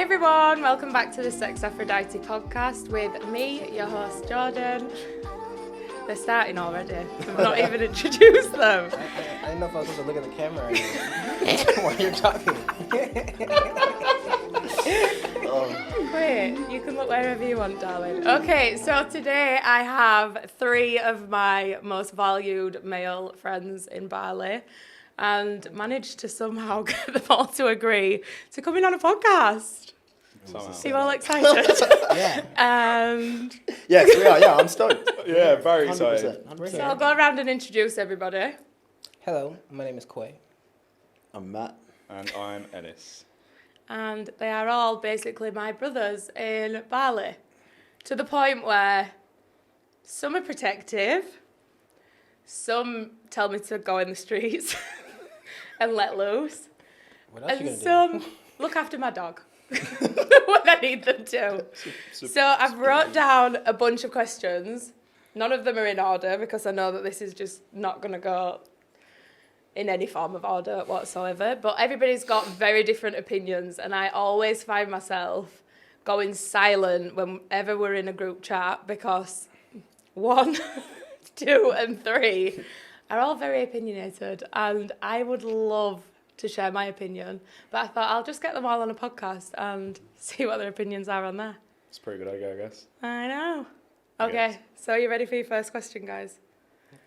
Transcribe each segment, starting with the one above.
everyone, welcome back to the Sex Aphrodite podcast with me, your host Jordan. They're starting already. I've not even introduced them. I didn't know if I was supposed to look at the camera while you're talking. Great, you can look wherever you want, darling. Okay, so today I have three of my most valued male friends in Bali and managed to somehow get them all to agree to come in on a podcast. Are you all excited? Yeah. And Yes, we are. Yeah, I'm stoked. Yeah, very excited. 100%. so I'll go around and introduce everybody. Hello, my name is Koi. I'm Matt. And I'm Ennis. And they are all basically my brothers in Bali, to the point where some are protective, some tell me to go in the streets and let loose, What else you and gonna do? some look after my dog when I need them to. So I've wrote down a bunch of questions. None of them are in order because I know that this is just not going to go in any form of order whatsoever. But everybody's got very different opinions, and I always find myself going silent whenever we're in a group chat because 1, 2, and 3 are all very opinionated, and I would love to share my opinion, but I thought I'll just get them all on a podcast and see what their opinions are on there. It's a pretty good idea, I guess. I know. Okay, Yes. so are you ready for your first question, guys?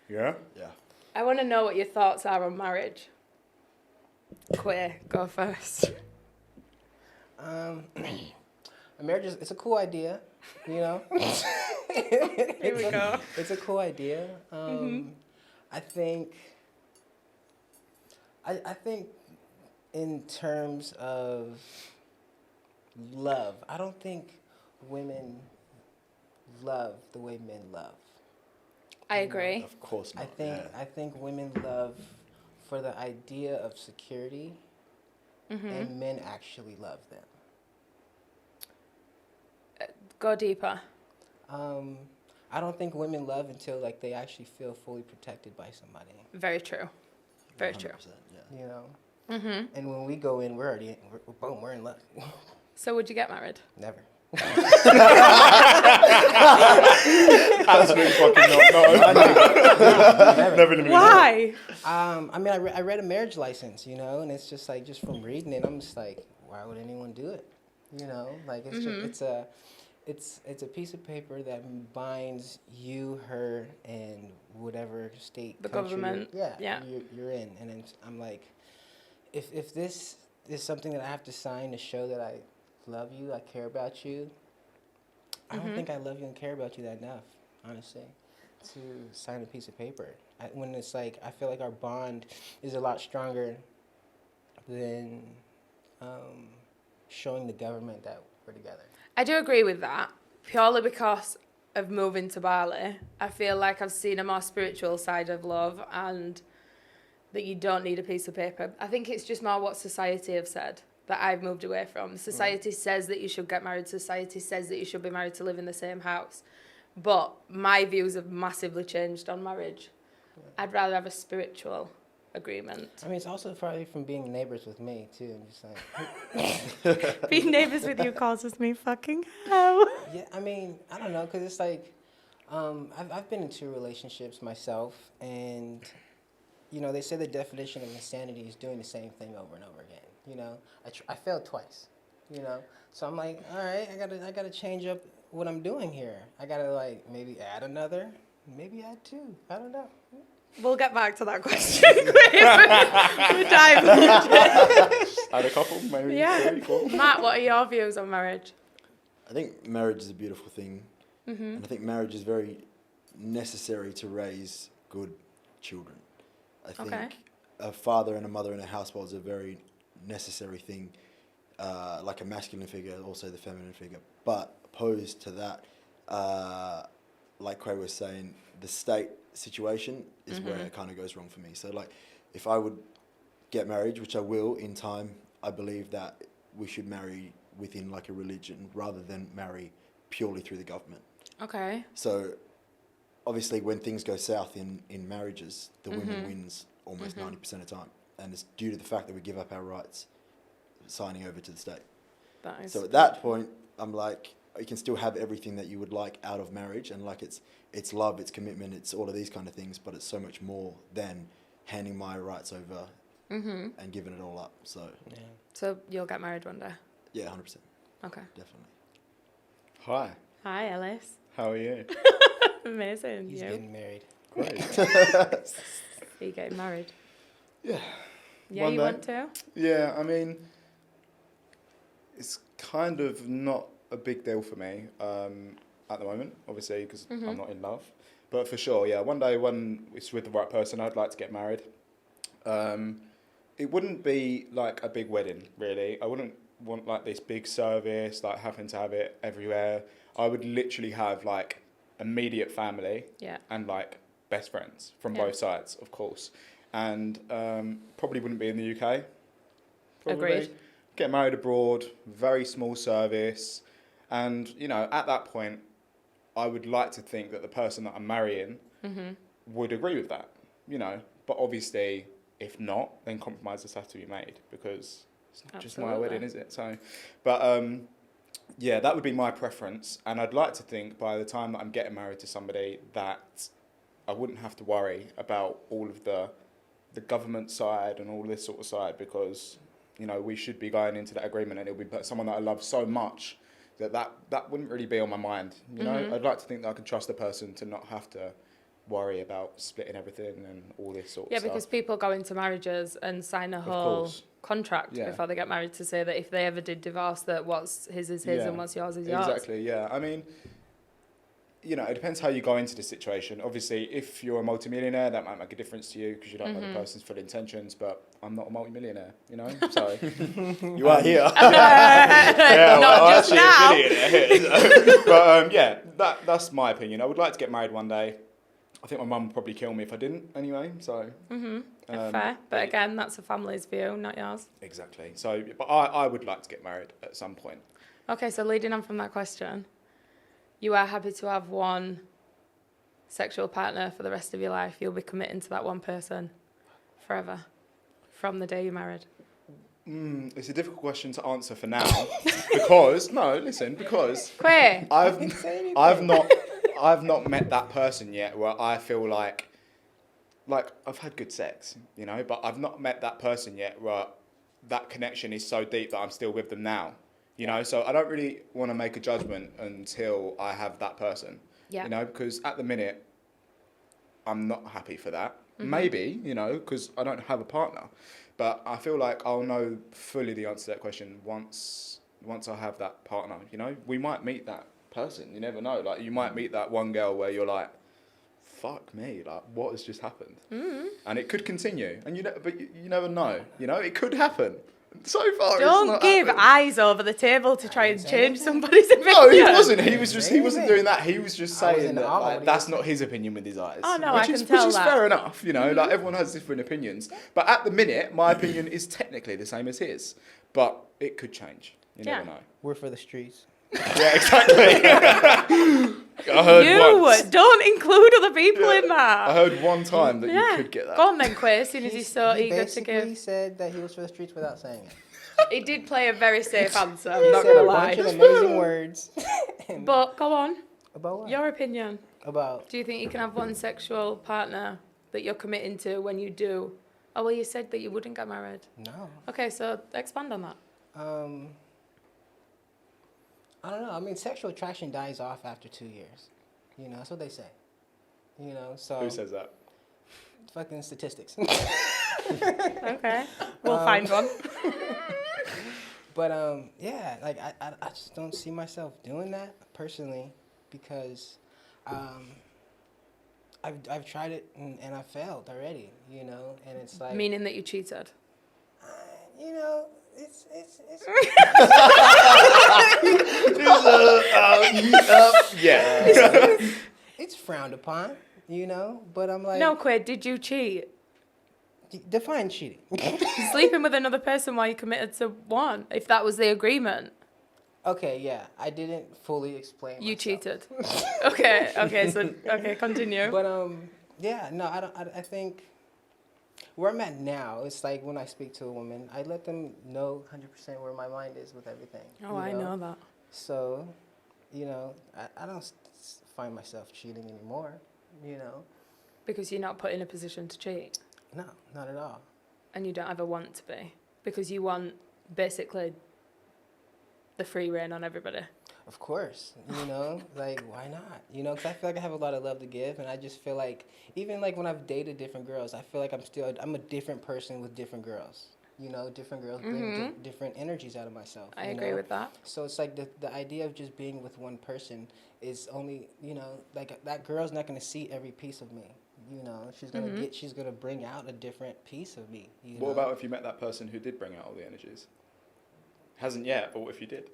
Yeah? Yeah. I want to know what your thoughts are on marriage. Queer, go first. A marriage it's a cool idea, you know. Here we go. It's a cool idea. I think in terms of love, I don't think women love the way men love. I agree. Of course not. I think women love for the idea of security, and men actually love them. Go deeper. I don't think women love until like they actually feel fully protected by somebody. Very true. Very 100%, true. Yeah. You know. And when we go in, we're in love. So would you get married? Never. Absolutely fucking not. No. Never in a million. Why? I mean, I read a marriage license, you know, and it's just like just from reading it, I'm just like, why would anyone do it? You know, like it's just it's a piece of paper that binds you, her, and whatever state, The country government. Yeah. you're in, and then I'm like, if this is something that I have to sign to show that I love you, I care about you, I don't think I love you and care about you that enough, honestly, to sign a piece of paper. When it's like, I feel like our bond is a lot stronger than showing the government that we're together. I do agree with that, purely because of moving to Bali. I feel like I've seen a more spiritual side of love and that you don't need a piece of paper. I think it's just more what society have said that I've moved away from. Society says that you should get married. Society says that you should be married to live in the same house. But my views have massively changed on marriage. I'd rather have a spiritual agreement. I mean, it's also probably from being neighbors with me, too. I'm just like... Being neighbours with you causes me fucking hell. Yeah, I mean, I don't know, because it's like, I've been in 2 relationships myself, and, you know, they say the definition of insanity is doing the same thing over and over again, you know? I failed twice, you know? So I'm like, all right, I gotta change up what I'm doing here. I gotta, like, maybe add another, maybe add 2, I don't know. We'll get back to that question. We're diving into it. Add a couple, maybe. Yeah. 3, 4. Matt, what are your views on marriage? I think marriage is a beautiful thing. And I think marriage is very necessary to raise good children. I think a father and a mother in a household is a very necessary thing, like a masculine figure, also the feminine figure. But opposed to that, like Quay was saying, the state situation is where it kind of goes wrong for me. So, like, if I would get married, which I will in time, I believe that we should marry within, like, a religion rather than marry purely through the government. Okay. So, obviously, when things go south in marriages, the woman wins almost 90% of the time. And it's due to the fact that we give up our rights signing over to the state. That is So at that point, I'm like, you can still have everything that you would like out of marriage, and like it's love, it's commitment, it's all of these kind of things, but it's so much more than handing my rights over and giving it all up. So Yeah. So you'll get married one day? yeah, 100%, Okay. definitely. Hi, Hi, Ellis. how are you? Amazing. He's You? getting married. Great. Are you getting married? Yeah. Yeah, One you day. want to? Yeah, I mean, it's kind of not a big deal for me at the moment, obviously, because I'm not in love. But for sure, yeah, one day when it's with the right person, I'd like to get married. It wouldn't be like a big wedding, really. I wouldn't want like this big service, like having to have it everywhere. I would literally have like immediate family Yeah. and like best friends from Yeah. both sides, of course. And probably wouldn't be in the UK. Probably. Agreed. Get married abroad, very small service. And, you know, at that point, I would like to think that the person that I'm marrying would agree with that, you know. But obviously, if not, then compromises have to be made because it's not just my Absolutely. wedding, is it? So, but yeah, that would be my preference. And I'd like to think by the time that I'm getting married to somebody that I wouldn't have to worry about all of the government side and all this sort of side because, you know, we should be going into that agreement and it'll be someone that I love so much that wouldn't really be on my mind. You know, I'd like to think that I can trust the person to not have to worry about splitting everything and all this sort of Yeah, stuff. because people go into marriages and sign a whole course. contract Yeah. before they get married to say that if they ever did divorce, that what's his is his Yeah, and what's yours is yours. Exactly, yeah. I mean, you know, it depends how you go into the situation. Obviously, if you're a multimillionaire, that might make a difference to you because you don't know the person's full intentions, but I'm not a multimillionaire, you know? So, You are here. yeah, Not well, just I'm now. actually a billionaire here, so. But yeah, that's my opinion. I would like to get married one day. I think my mum would probably kill me if I didn't anyway, so. Fair, but again, that's a family's view, not yours. Exactly. So, but I would like to get married at some point. Okay, so leading on from that question, you are happy to have one sexual partner for the rest of your life. You'll be committing to that one person forever from the day you're married. It's a difficult question to answer for now because because Queer. I've not met that person yet where I feel like I've had good sex, you know, but I've not met that person yet where that connection is so deep that I'm still with them now, you know. So I don't really want to make a judgment until I have that person, Yeah. you know, because at the minute I'm not happy for that. Maybe, you know, because I don't have a partner. But I feel like I'll know fully the answer to that question once I have that partner, you know. We might meet that person, you never know. Like, you might meet that one girl where you're like, fuck me, like, what has just happened? And it could continue. And but you never know, you know. It could happen. So far, it's Don't not give happened. eyes over the table to try and change somebody's opinion. No, he wasn't. He wasn't doing that. He was just I was saying in that awe like, when he that's was not his opinion with his eyes. Oh, no, I can which tell is that. fair enough, you know. Like, everyone has different opinions. But at the minute, my opinion is technically the same as his. But it could change. You never know. We're for the streets. Yeah, exactly. I heard once. Don't include other people in I that. heard one time that you could get that. Go on then, Quay, as soon as he's so he eager to basically give. said that he was for the streets without saying it. He did play a very safe answer, I'm He not said going to a bunch lie. of amazing words. But go on, About what? your opinion. About Do you think you can have one sexual partner that you're committing to when you do? Oh, well, you said that you wouldn't get married. no. Okay, so expand on that. I don't know. I mean, sexual attraction dies off after 2 years. You know, that's what they say. You know, so Who says that? fucking statistics. Okay, we'll find one. But yeah, like I just don't see myself doing that personally because I've tried it and I failed already. You know, and it's like Meaning that you cheated. you know. It's Yeah. it's frowned upon, you know. But I'm like, No, Quay, did you cheat? define cheating. Sleeping with another person while you committed to one, if that was the agreement. Okay, yeah, I didn't fully explain. You myself. cheated. Okay, continue. But yeah, no, I don't. I think Where I'm at now, it's like when I speak to a woman, I let them know 100% where my mind is with everything. Oh, I know that. So, I don't find myself cheating anymore, Because you're not put in a position to cheat. No, not at all. And you don't ever want to be. Because you want, basically, the free reign on everybody. Of course, like, why not? Because I feel like I have a lot of love to give, and I just feel like, even like when I've dated different girls, I feel like I'm a different person with different girls. Different girls bring different energies out of myself. I agree with that. So it's like the idea of just being with one person is only, like that girl's not going to see every piece of me. She's gonna bring out a different piece of me. What about if you met that person who did bring out all the energies? Hasn't yet, but what if you did?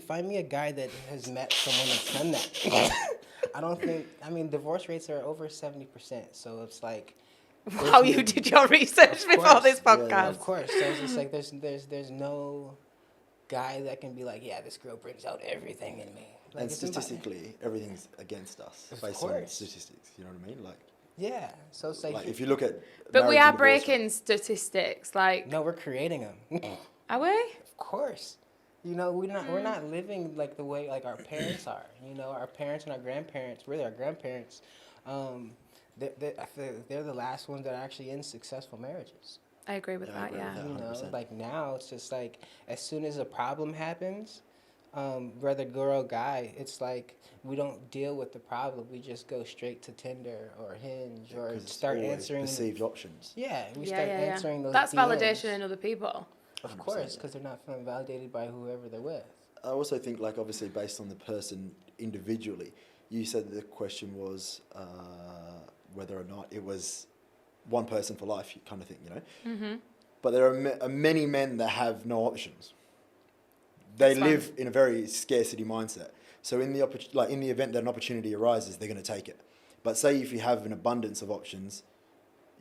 Find me a guy that has met someone that's done that. Divorce rates are over 70%, so it's like. Wow, you did your research before this podcast. Yeah, of course. So it's just like there's no guy that can be like, yeah, this girl brings out everything in me. Like, and statistically, everything's against us based on statistics. You know what I mean? Like. Yeah. So it's like if you look at. But we are breaking statistics, like. No, we're creating them. Are we? Of course. We're not living like the way like our parents are. Our parents and our grandparents, really our grandparents, I feel they're the last ones that are actually in successful marriages. I agree with that, yeah. Like now it's just like as soon as a problem happens, whether girl or guy, it's like we don't deal with the problem. We just go straight to Tinder or Hinge or start answering perceived options. Yeah, we start answering those. That's DMs. validation in other people. Of course, because they're not feeling validated by whoever they're with. I also think, like, obviously based on the person individually, you said the question was whether or not it was one person for life kind of thing, Mm-hmm. But there are many men that have no options. They live in a very scarcity mindset. So in the event that an opportunity arises, they're going to take it. But say if you have an abundance of options,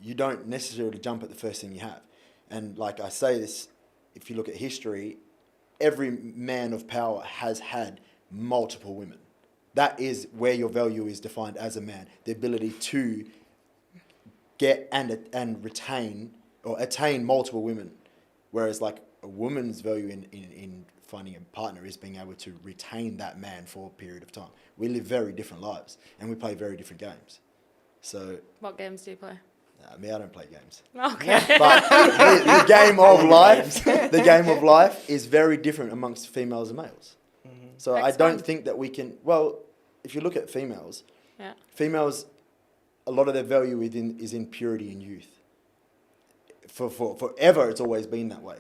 you don't necessarily jump at the first thing you have. And like I say this, if you look at history, every man of power has had multiple women. That is where your value is defined as a man. The ability to get and retain or attain multiple women. Whereas like a woman's value in finding a partner is being able to retain that man for a period of time. We live very different lives and we play very different games. So. What games do you play? I don't play games. Okay. But the game of life is very different amongst females and males. Mm-hmm. So I don't think that we can, if you look at females, females, a lot of their value is in purity and youth. For forever, it's always been that way.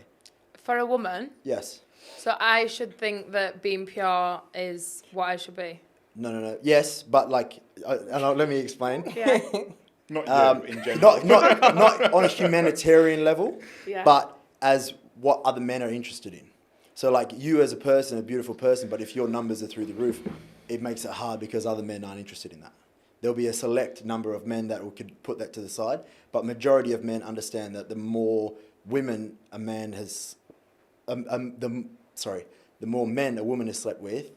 For a woman? Yes. So I should think that being pure is what I should be? No. Yes, but let me explain. Yeah. Not in general. Not on a humanitarian level, but as what other men are interested in. So like you as a person, a beautiful person, but if your numbers are through the roof, it makes it hard because other men aren't interested in that. There'll be a select number of men that could put that to the side, but majority of men understand that the more women a man has, the more men a woman has slept with,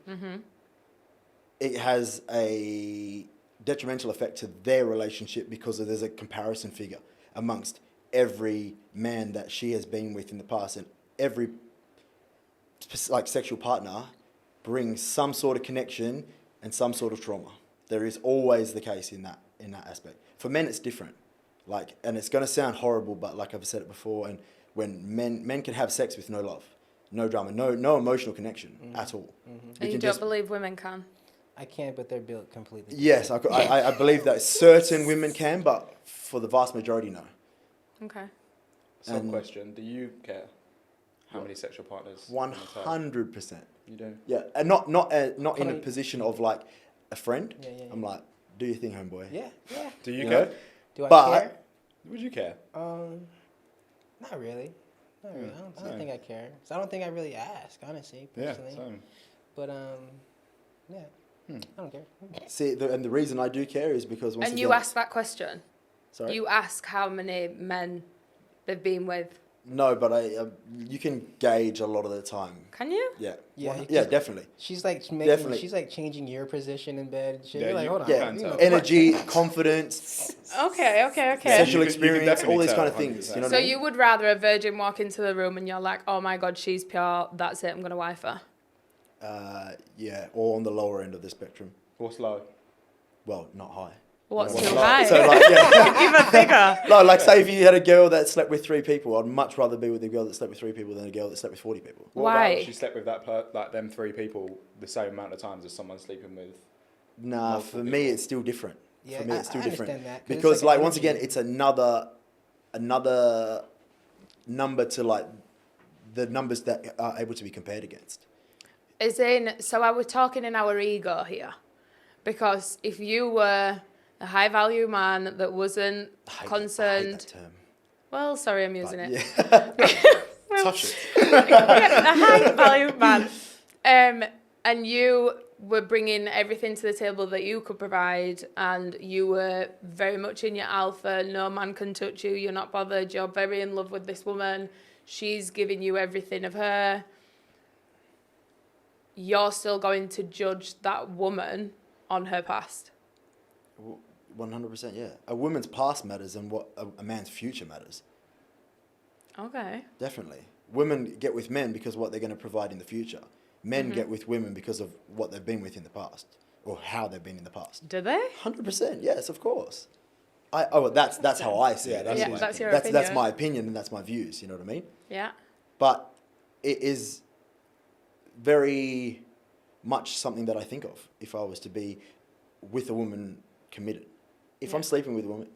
it has a detrimental effect to their relationship because there's a comparison figure amongst every man that she has been with in the past, and every sexual partner brings some sort of connection and some sort of trauma. There is always the case in that aspect. For men, it's different. And it's going to sound horrible, but like I've said it before, and when men can have sex with no love, no drama, no emotional connection at all. Mm-hmm. And you don't believe women can? I can't, but they're built completely different. Yes, I believe that certain women can, but for the vast majority, no. Okay. Question: do you care how many sexual partners? 100%. You do? Yeah, and not in a position of like a friend. Yeah. I'm like, do your thing, homeboy. Yeah. Do you care? Do I care? Would you care? Not really. I don't think I care. So I don't think I really ask, honestly, personally. Yeah, same. But yeah. I don't care. See, and the reason I do care is because you ask that question. Sorry. You ask how many men they've been with No, but you can gauge a lot of the time. Can you? Yeah. Yeah, Yeah, definitely. She's like Definitely. she's like changing your position in bed and shit. Yeah, You're like, you- hold on. you Yeah, can tell. energy, confidence, Okay. sexual you can experience, definitely all these tell, kind of things. 100%. You know what So I mean? you would rather a virgin walk into the room and you're like, oh my God, she's pure, that's it, I'm going to wife her. Yeah, or on the lower end of the spectrum. What's low? Well, not high. What's You know, too low. high? So like, yeah. Give a figure. No, like say if you had a girl that slept with 3 people, I'd much rather be with a girl that slept with 3 people than a girl that slept with 40 people. What Why? about if she slept with like them 3 people the same amount of times as someone sleeping with? Nah, Multiple for me people. it's still different. Yeah, For me it's still I different. understand that, 'cause it's Because like like once energy. again, it's another number to like the numbers that are able to be compared against. As in, so are we talking in our ego here? Because if you were a high value man that wasn't I hate concerned. that term. Well, sorry, I'm using But, it. yeah. Tough shit. A high value man. And you were bringing everything to the table that you could provide, and you were very much in your alpha. No man can touch you. You're not bothered. You're very in love with this woman. She's giving you everything of her. You're still going to judge that woman on her past. 100%, yeah. A woman's past matters and what a man's future matters. Okay. Definitely. Women get with men because of what they're going to provide in the future. Men get with women because of what they've been with in the past or how they've been in the past. Do they? 100%, yes, of course. That's how I see it. That's Yeah, my that's your That's opinion. my opinion and that's my views, you know what I mean? Yeah. But it is very much something that I think of if I was to be with a woman committed. If I'm sleeping with a woman,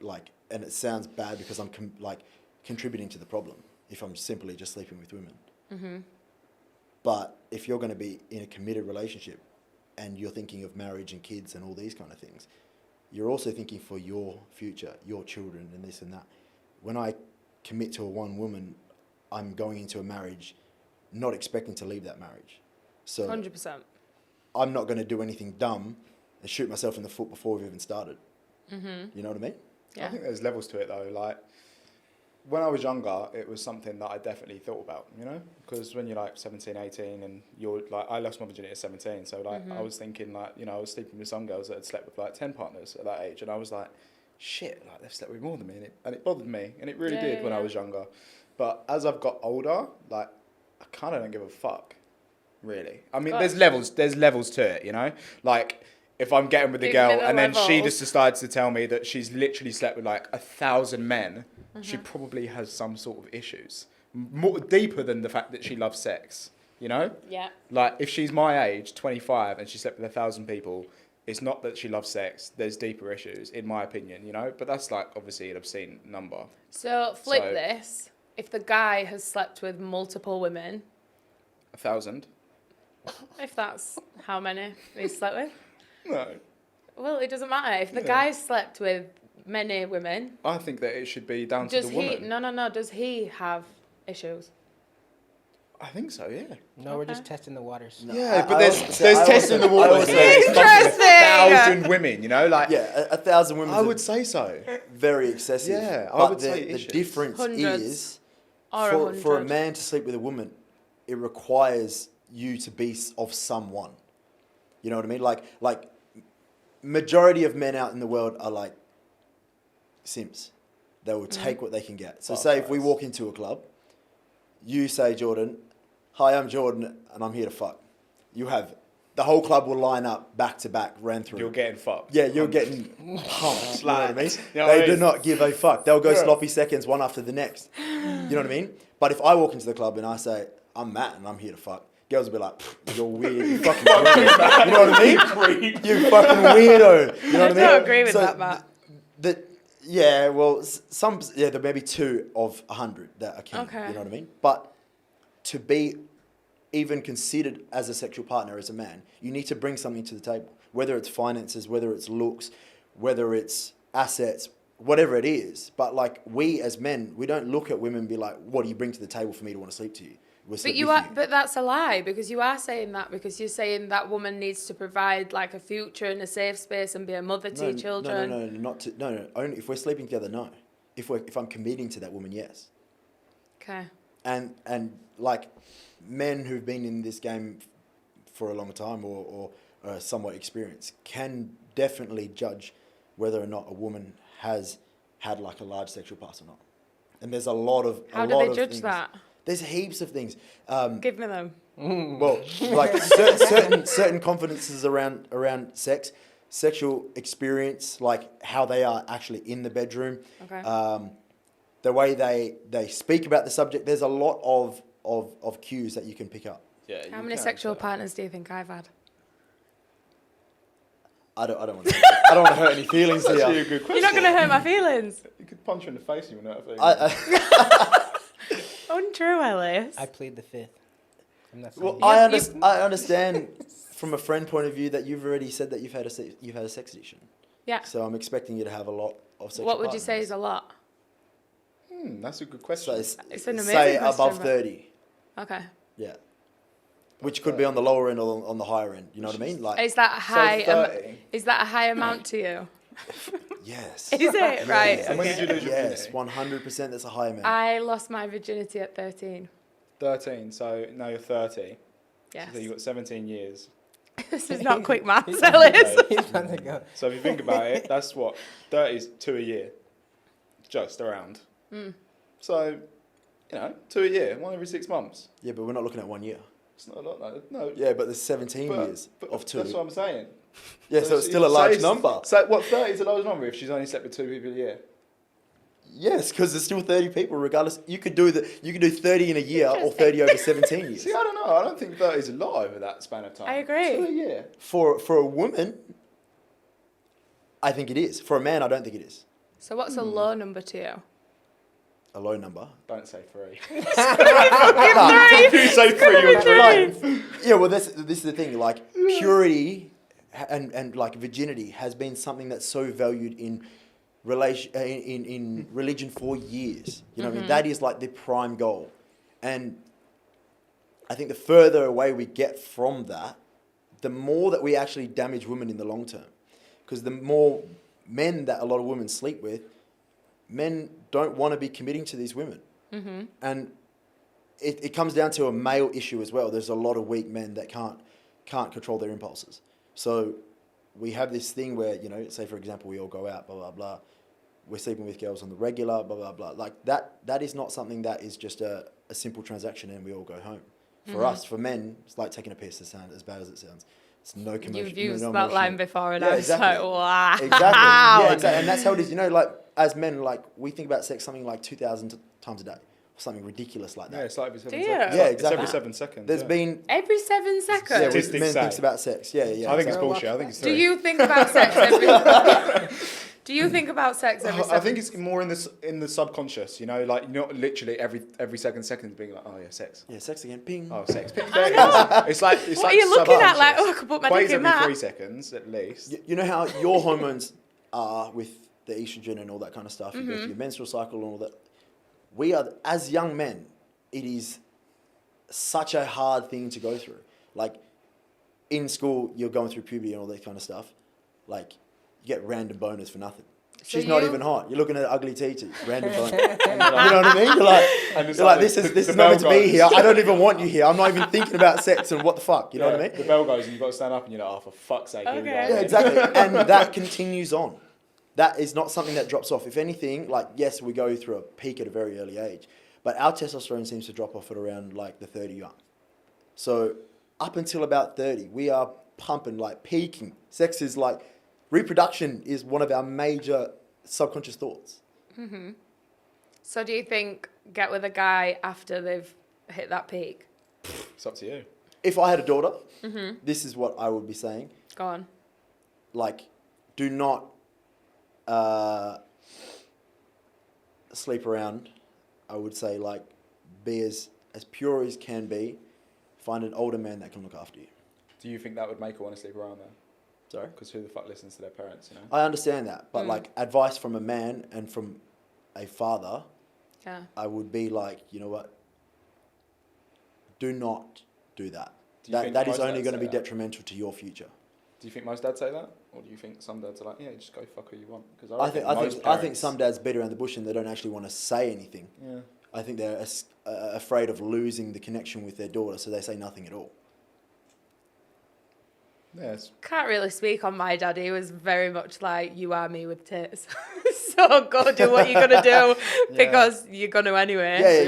like, and it sounds bad because I'm contributing to the problem if I'm simply just sleeping with women. Mm-hmm. But if you're going to be in a committed relationship and you're thinking of marriage and kids and all these kind of things, you're also thinking for your future, your children and this and that. When I commit to a one woman, I'm going into a marriage not expecting to leave that marriage. So 100%. I'm not going to do anything dumb and shoot myself in the foot before we've even started. Mm-hmm. You know what I mean? Yeah. I think there's levels to it though. Like when I was younger, it was something that I definitely thought about, you know, because when you're like 17, 18 and you're like, I lost my virginity at 17. So like, I was thinking like, you know, I was sleeping with some girls that had slept with like 10 partners at that age. And I was like, shit, like they've slept with more than me. And it bothered me. And it really did when I was younger. But as I've got older, like I kind of don't give a fuck, really. I mean, there's levels to it, you know, like if I'm getting with a Big girl middle and then she levels. just decides to tell me that she's literally slept with like 1,000 men, she probably has some sort of issues, more deeper than the fact that she loves sex, you know? Yeah. Like if she's my age, 25, and she slept with 1,000 people, it's not that she loves sex. There's deeper issues, in my opinion, you know? But that's like obviously an obscene number. So flip this. If the guy has slept with multiple women, 1,000? if that's how many he's slept with, No. well, it doesn't matter. If the guy's slept with many women, I think that it should be down to does the he? woman. No. Does he have issues? I think so, yeah. No, we're just testing the waters. No, Yeah, but I there's also- I testing the also- I waters. also- There's Interesting. 1,000 women, you know, like Yeah, 1,000 women. I would say so. Very excessive. Yeah, I but would say the issues. difference Hundreds. is Or for a 100. man to sleep with a woman, it requires you to be of someone. You know what I mean? Like majority of men out in the world are like simps. They will take what they can get. So say if we walk into a club, you say, Jordan, hi, I'm Jordan and I'm here to fuck. You have the whole club will line up back to back, ran through. You're getting fucked. Yeah, you're getting pumped. You know what I mean? You know what I They do mean? not give a fuck. They'll go sloppy seconds one after the next. You know what I mean? But if I walk into the club and I say, I'm Matt and I'm here to fuck, girls will be like, you're weird. You fucking weirdo. You know what I mean? You fucking weirdo. You know what I mean? I don't agree with that, Matt. There may be 2 of 100 that are keen. Okay. You know what I mean? But to be even considered as a sexual partner as a man, you need to bring something to the table. Whether it's finances, whether it's looks, whether it's assets, whatever it is. But like we as men, we don't look at women and be like, what do you bring to the table for me to want to sleep to you? But that's a lie, because you are saying that, because you're saying that woman needs to provide like a future and a safe space and be a mother to your children. No, only if we're sleeping together, no. If I'm committing to that woman, yes. Okay. And like men who've been in this game for a long time or are somewhat experienced can definitely judge whether or not a woman has had like a large sexual past or not. And there's a lot of How do they judge that? There's heaps of things. Give me them. Well, like certain confidences around sex, sexual experience, like how they are actually in the bedroom, Okay. the way they speak about the subject. There's a lot of cues that you can pick up. Yeah. How many sexual partners do you think I've had? I don't want to hurt any feelings That's actually here. a good question. You're not going to hurt my feelings. You could punch her in the face and you wouldn't hurt her feelings. Untrue, Ellis. I plead the fifth. I'm not saying Well, it. I understand from a friend point of view that you've already said that you've had a sex addiction. Yeah. So I'm expecting you to have a lot of sexual What would you say is a lot? That's a good question. So It's an amazing say question, above but- 30. Okay. Yeah. Which could be on the lower end or on the higher end. You know what I mean? Like, Is that a high? So 30. Is that a high amount to you? yes. Is it right? Yes. And when did you lose your Yes, virginity? 100%. That's a high amount. I lost my virginity at 13. 13, so now you're 30. Yes. So you've got 17 years. This is not quick maths, He's Ellis. He's about to go. So if you think about it, that's what? 30 is 2 a year. Just around. So, 2 a year, 1 every 6 months. Yeah, but we're not looking at 1 year. It's not a lot, though. No. Yeah, but there's 17 but, years but of 2. That's what I'm saying. Yeah, so it's still a large number. So what, 30 is a large number if she's only slept with 2 people a year? Yes, because there's still 30 people regardless. You could do 30 in a year or 30 over 17 years. See, I don't know. I don't think 30 is a lot over that span of time. I agree. 2 a year. For a woman, I think it is. For a man, I don't think it is. So what's a low number to you? A low number. Don't say 3. Three. If you say 3, you're dreaming. Like, yeah, well, this is the thing. Like, purity and like virginity has been something that's so valued in religion for years. You know what I mean? That is like the prime goal. And I think the further away we get from that, the more that we actually damage women in the long term. Because the more men that a lot of women sleep with, men don't want to be committing to these women. And it comes down to a male issue as well. There's a lot of weak men that can't control their impulses. So we have this thing where, say for example, we all go out, blah, blah, blah. We're sleeping with girls on the regular, blah, blah, blah. Like that is not something that is just a simple transaction and we all go home. For us, for men, it's like taking a piss to sound as bad as it sounds. It's no commotion. You've used no that emotion. line before and Yeah, I was exactly. like, wow. Exactly. Yeah, exactly. And that's how it is. Like as men, like we think about sex something like 2,000 times a day. Or something ridiculous like that. Yeah, it's like every 7 Do you? seconds. Yeah, It's exactly. every 7 seconds. There's yeah. been Every 7 seconds? yeah, Statistics men say. thinks about sex. Yeah. I think it's Exactly. bullshit. I think it's Do 3. you think about sex every... Do you think about sex every 7 I think it's more in the subconscious, like not literally every second being like, oh yeah, sex. Yeah, sex again. Ping. Oh, sex. It's like it's What like are you looking at? Like, subconscious. oh, I could put my Plays dick in every that. 3 seconds at least. You know how your hormones are with the estrogen and all that kind of stuff. You go through your menstrual cycle and all that. We are, as young men, it is such a hard thing to go through. Like, in school, you're going through puberty and all that kind of stuff. Like, you get random boners for nothing. So She's not you- even hot. You're looking at an ugly TT. Random boner. You know what I mean? You're like, And it's you're like the- this is the not meant to bell be goes. here. I don't even want you here. I'm not even thinking about sex and what the fuck. You know what I mean? The bell goes and you've got to stand up and you're like, oh, for fuck's sake, here we go. Okay. Yeah, exactly. And that continues on. That is not something that drops off. If anything, like, yes, we go through a peak at a very early age, but our testosterone seems to drop off at around like the 30 young. So up until about 30, we are pumping, like peaking. Sex is like, reproduction is one of our major subconscious thoughts. So do you think get with a guy after they've hit that peak? It's up to you. If I had a daughter, this is what I would be saying. Go on. Like, do not sleep around. I would say, like, be as pure as can be. Find an older man that can look after you. Do you think that would make her want to sleep around then? Sorry? Because who the fuck listens to their parents, I understand that, but like advice from a man and from a father, Yeah. I would be like, you know what? Do not do that. Do you think That is most only dads going to say be that? detrimental to your future. Do you think most dads say that? Or do you think some dads are like, yeah, just go fuck who you want? Because I think some dads beat around the bush and they don't actually want to say anything. Yeah. I think they're afraid of losing the connection with their daughter, so they say nothing at all. Yes. Can't really speak on my dad. He was very much like, you are me with tits. So go do what you're going to do because you're going to anyway.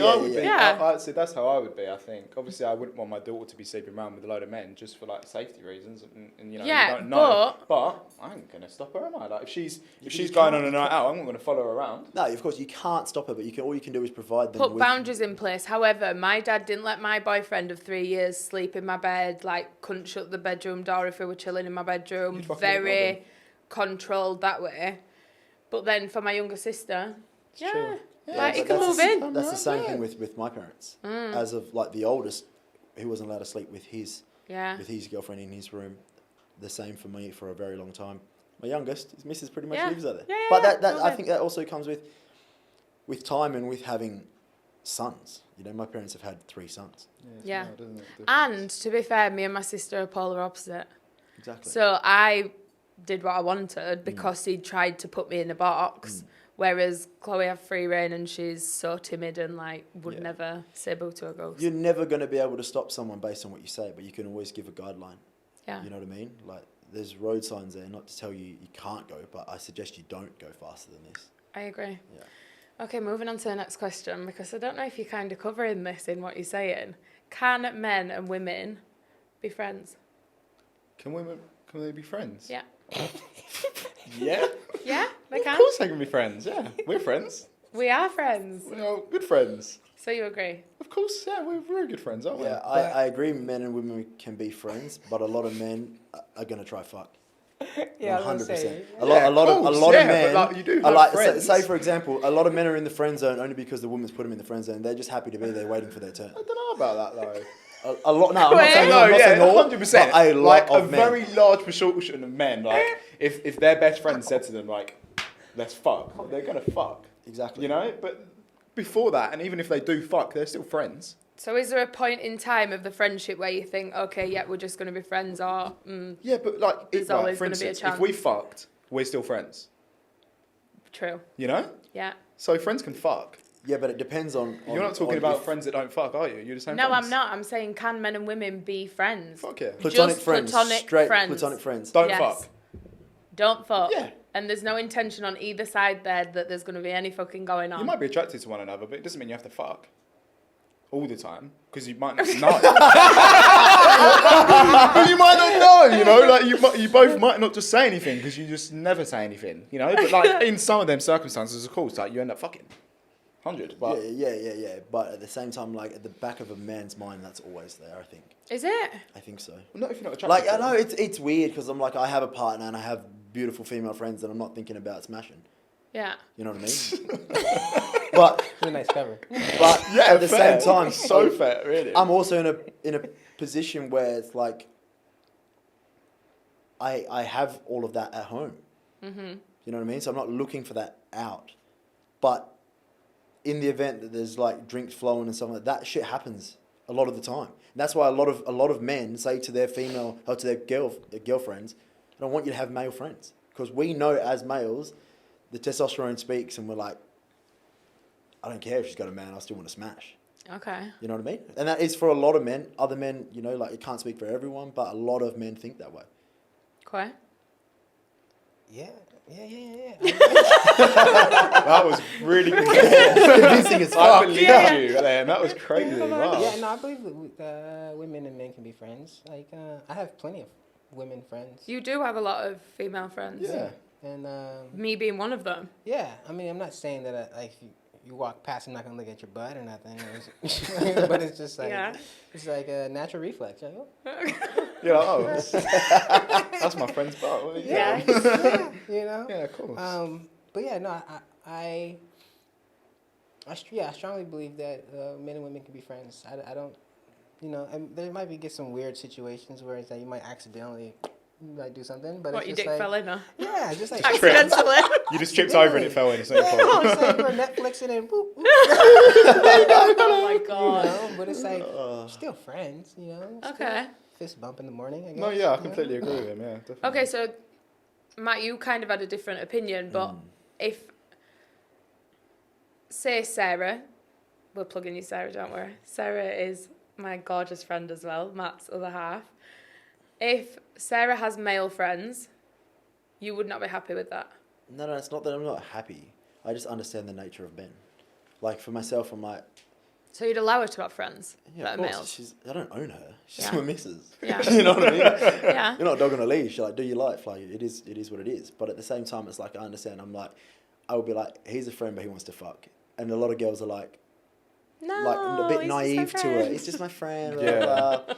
See, that's how I would be, I think. Obviously, I wouldn't want my daughter to be sleeping around with a load of men just for, like, safety reasons. And you know, you don't know. But I ain't going to stop her, am I? Like, if she's going on a night out, I'm not going to follow her around. No, of course, you can't stop her, but all you can do is provide them Put boundaries in place. However, my dad didn't let my boyfriend of 3 years sleep in my bed, like, couldn't shut the bedroom door if we were chilling in my bedroom. Very controlled that way. But then for my younger sister, like, he can move in. That's the same thing with my parents. As of, like, the oldest, who wasn't allowed to sleep with his girlfriend in his room. The same for me for a very long time. My youngest, his missus pretty much lives out there. But I think that also comes with time and with having sons. You know, my parents have had 3 sons. And to be fair, me and my sister are polar opposite. Exactly. So I did what I wanted because he tried to put me in a box, whereas Chloe had free reign and she's so timid and like would never say boo to a ghost. You're never going to be able to stop someone based on what you say, but you can always give a guideline. Yeah. You know what I mean? Like, there's road signs there, not to tell you you can't go, but I suggest you don't go faster than this. I agree. Yeah. Okay, moving on to the next question, because I don't know if you're kind of covering this in what you're saying. Can men and women be friends? Can they be friends? Yeah. Yeah? Yeah, they can. Of course they can be friends, yeah. We're friends. We are friends. We're good friends. So you agree? Of course, yeah, we're very good friends, aren't we? Yeah, I agree men and women can be friends, but a lot of men are going to try fuck. Yeah, 100%. A Yeah, lot of of course, men but, like, you do are have like, friends. say for example, a lot of men are in the friend zone only because the woman's put them in the friend zone. They're just happy to be there waiting for their turn. I don't know about that, though. A lot. No, I'm not saying No, I'm not saying all, 100%. but a lot like of a men. very large proportion of men, like if their best friend said to them like, "Let's fuck," they're gonna fuck. Exactly. You know, but before that, and even if they do fuck, they're still friends. So is there a point in time of the friendship where you think, okay, yeah, we're just going to be friends, or Yeah, but like, There's right, always for gonna be a instance, chance. if we fucked, we're still friends. true? You know, Yeah. so friends can fuck. Yeah, but it depends on You're not talking about if- friends that don't fuck, are you? You're just saying No, friends. I'm not. I'm saying, can men and women be friends? Fuck yeah. platonic Just friends, platonic straight friends. platonic friends. Don't Yes. fuck. Don't fuck. Yeah. And there's no intention on either side there that there's going to be any fucking going on. You might be attracted to one another, but it doesn't mean you have to fuck all the time because you might not know. But you might not know, you know. Like you both might not just say anything because you just never say anything, you know. But like in some of them circumstances, of course, like you end up fucking 100. But Yeah. But at the same time, like at the back of a man's mind, that's always there. I think. Is it? I think so. not if you're not attracted. Like to I know them. it's weird because I'm like I have a partner and I have beautiful female friends and I'm not thinking about smashing. Yeah. You know what I mean? But It's a nice cover. yeah, at the fair. same time, so fair, really. I'm also in a position where it's like I have all of that at home. Mm-hmm. You know what I mean? So I'm not looking for that out. But in the event that there's like drinks flowing and something like that, shit happens a lot of the time. And that's why a lot of men say to their female or to their girlfriends, I don't want you to have male friends. Because we know as males, the testosterone speaks and we're like, I don't care if she's got a man, I still want to smash. Okay. You know what I mean? And that is for a lot of men. Other men, you know, like it can't speak for everyone, but a lot of men think that way. Okay. Yeah. That was really Convincing as I fuck. believed you then. That was crazy. Wow. Yeah, no, I believe that women and men can be friends. Like, I have plenty of women friends. You do have a lot of female friends. Yeah. And, Me being one of them. yeah, I mean, I'm not saying that, like, you walk past, I'm not going to look at your butt or nothing. But it's just like, it's like a natural reflex. Like, oh. You're like, oh, that's my friend's butt. What are you Yeah. doing? You know? Yeah, of course. But yeah, no, I strongly believe that men and women can be friends. I don't, you know, and there might be some weird situations where it's like you might accidentally do something, but What, it's your just dick like, fell in, huh? yeah, just like Accidentally. You just tripped over and it fell in. It's not your fault. it's like you're Netflixing and boop, boop. Oh my You god. know, but it's like still friends, you know. Still Okay. fist bump in the morning. I guess, No, yeah, I you know? completely agree with him. Yeah, definitely. Okay, so Matt, you kind of had a different opinion, but if, say, Sarah we're plugging you, Sarah, don't worry. Sarah is my gorgeous friend as well, Matt's other half. If Sarah has male friends, you would not be happy with that. No, it's not that I'm not happy. I just understand the nature of men. Like, for myself, I'm like... So you'd allow her to have friends Yeah, that of are course. males? I don't own her. She's Yeah. my missus. Yeah. You know what I mean? Yeah. You're not a dog on a leash. You're like, do your life. Like, it is what it is. But at the same time, it's like, I understand. I'm like, I would be like, he's a friend, but he wants to fuck. And a lot of girls are like No, a bit he's naive just my to it. friend. He's just my friend. Blah, Yeah. blah, blah.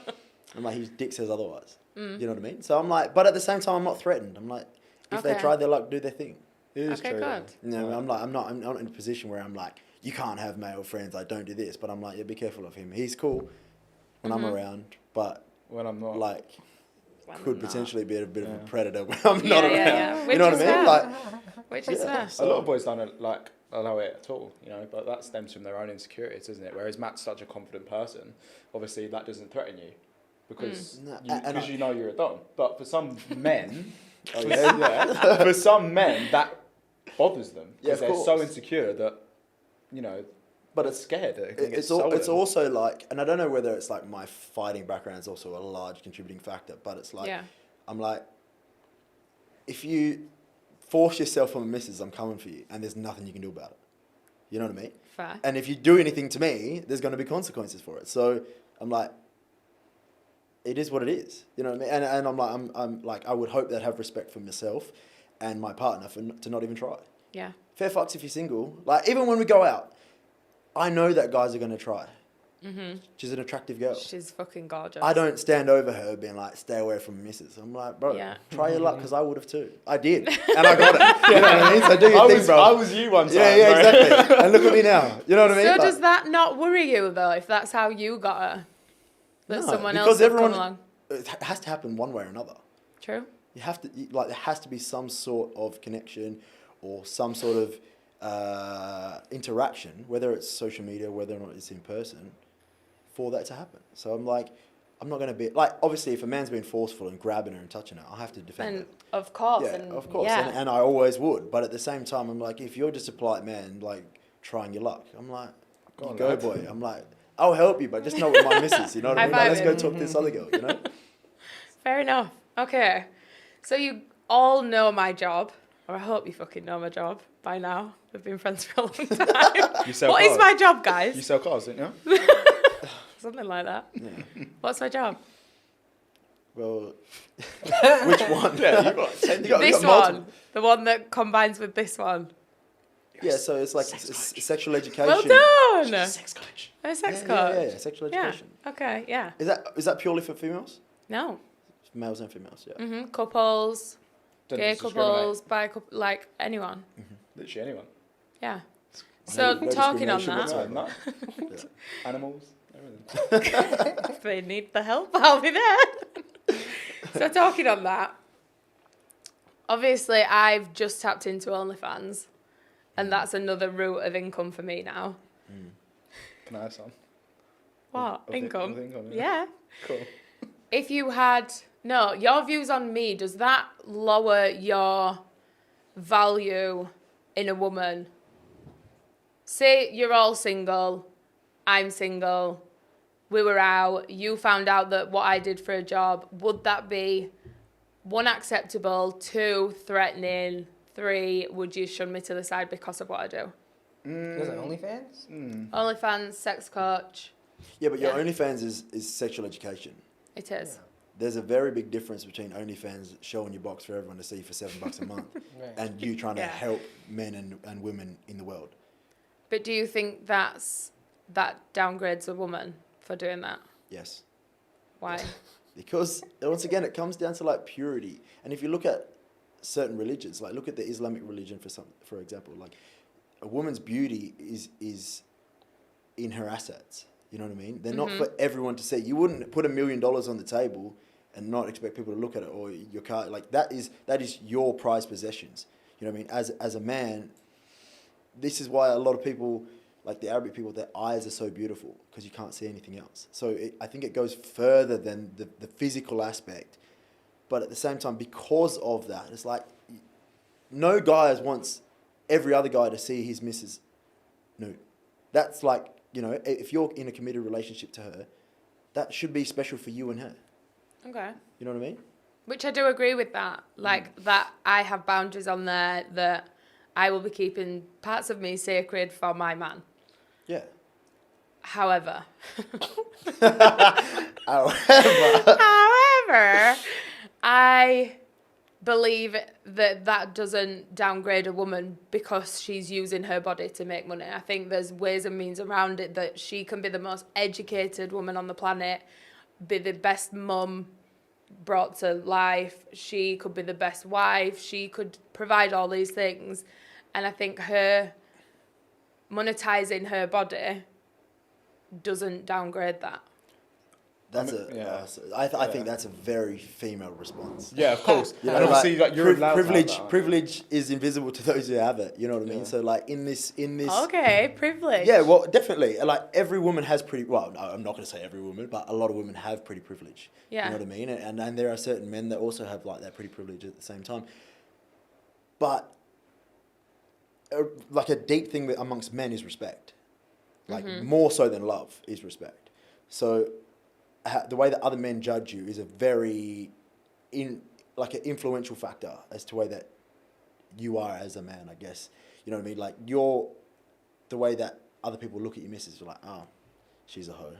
I'm like, his dick says otherwise. You know what I mean? So I'm like, but at the same time, I'm not threatened. I'm like, if they Okay. try their luck, do their thing. It is Okay, true. good. You know, I'm not in a position where I'm like, you can't have male friends. I don't do this. But I'm like, yeah, be careful of him. He's cool when I'm around, but When I'm not. like, When could I'm not. potentially be a bit of a Yeah. predator when I'm Yeah, not yeah, around. yeah. You Which know what I is mean? fair. Like, Which is yeah. fair. A lot of boys don't like allow it at all, you know, but that stems from their own insecurities, doesn't it? Whereas Matt's such a confident person, obviously that doesn't threaten you because No, and you know you're a dom. But for some men, oh, yeah. for some men that bothers them Yeah, because of they're so course. insecure that, you know, But they're it's scared that it can get it's stolen. also like, and I don't know whether it's like my fighting background is also a large contributing factor, but it's like, Yeah. I'm like, if you force yourself on the missus, I'm coming for you, and there's nothing you can do about it. You know what I mean? Fair. And if you do anything to me, there's going to be consequences for it. So I'm like, it is what it is. You know what I mean? And I'm like, I would hope they'd have respect for myself and my partner to not even try. Yeah. Fair fucks if you're single. Like, even when we go out, I know that guys are going to try. She's an attractive girl. She's fucking gorgeous. I don't stand over her being like, stay away from missus. I'm like, bro, Yeah. try your luck, because I would have too. I did. And I got it. You know what I mean? So do your thing, bro. I was you one time. Yeah, bro. exactly. And look at me now. You know what I mean? So Like, does that not worry you though, if that's how you got her? That no, someone because else has everyone, come along? it has to happen one way or another. True. You have to, like, there has to be some sort of connection or some sort of interaction, whether it's social media, whether or not it's in person, for that to happen. So I'm like, I'm not going to be, like, obviously if a man's been forceful and grabbing her and touching her, I'll have to defend And it. of course. Yeah, and of course. Yeah. And I always would. But at the same time, I'm like, if you're just a polite man, like, trying your luck, I'm like, Go you on, go, lad. boy. I'm like, I'll help you, but just not with my missus, you know what I mean? High Like, let's go fiving. talk to this other girl, you know? Fair enough. Okay. So you all know my job, or I hope you fucking know my job by now. We've been friends for a long time. You sell What is cars. my job, guys? You sell cars, didn't you? Something like that. Yeah. What's my job? Well, which one? Yeah, you got 10 You got This multiple. one. The one that combines with this one. Yeah, so it's like sexual education. Well done. Sex coach. A sex Yeah, coach. yeah, sexual Yeah. education. Okay, yeah. Is that purely for females? No. Males and females, yeah. Couples, Doesn't gay discriminate. couples, bi couple, like anyone. Literally anyone. Yeah. So No talking on discrimination that, whatsoever. No. Animals, everything. if they need the help, I'll be there. So talking on that, obviously I've just tapped into OnlyFans, and that's another route of income for me now. Can I have some? What? Of Income? income, Yeah. Cool. If you had, no, your views on me, does that lower your value in a woman? Say you're all single, I'm single, we were out, you found out that what I did for a job, would that be 1, acceptable, 2, threatening, 3, would you shun me to the side because of what I do? Because of OnlyFans? OnlyFans, sex coach, Yeah, but your Yeah. OnlyFans is sexual education. it is. There's a very big difference between OnlyFans showing your box for everyone to see for $7 a month Right. and you trying to Yeah. help men and women in the world. But do you think that downgrades a woman for doing that? Yes. Why? Because once again, it comes down to like purity. And if you look at certain religions, like look at the Islamic religion for example, like a woman's beauty is in her assets. You know what I mean? They're not for everyone to see. You wouldn't put $1 million on the table and not expect people to look at it, or your car. Like that is your prized possessions. You know what I mean? As a man, this is why a lot of people, like the Arabic people, their eyes are so beautiful because you can't see anything else. So I think it goes further than the physical aspect. But at the same time, because of that, it's like no guy wants every other guy to see his missus nude. That's like you know, if you're in a committed relationship to her, that should be special for you and her. Okay. You know what I mean? Which I do agree with that. Like, that I have boundaries on there that I will be keeping parts of me sacred for my man. Yeah. However, However, I believe that doesn't downgrade a woman because she's using her body to make money. I think there's ways and means around it that she can be the most educated woman on the planet, be the best mum brought to life. She could be the best wife. She could provide all these things. And I think her monetizing her body doesn't downgrade that. that's I think Yeah. that's a very female response. Yeah, of course. You And know, obviously, like, you're allowed to have privilege. that. Privilege is invisible to those who have it. You know what I mean? Yeah. So like in this. Okay, privilege. Yeah, well, definitely. Like every woman has pretty. Well, no, I'm not going to say every woman, but a lot of women have pretty privilege. Yeah. You know what I mean? And there are certain men that also have like that pretty privilege at the same time. But like a deep thing amongst men is respect. Like more so than love is respect. So the way that other men judge you is a very like an influential factor as to the way that you are as a man, I guess. You know what I mean? Like the way that other people look at your missus, you're like, oh, she's a hoe.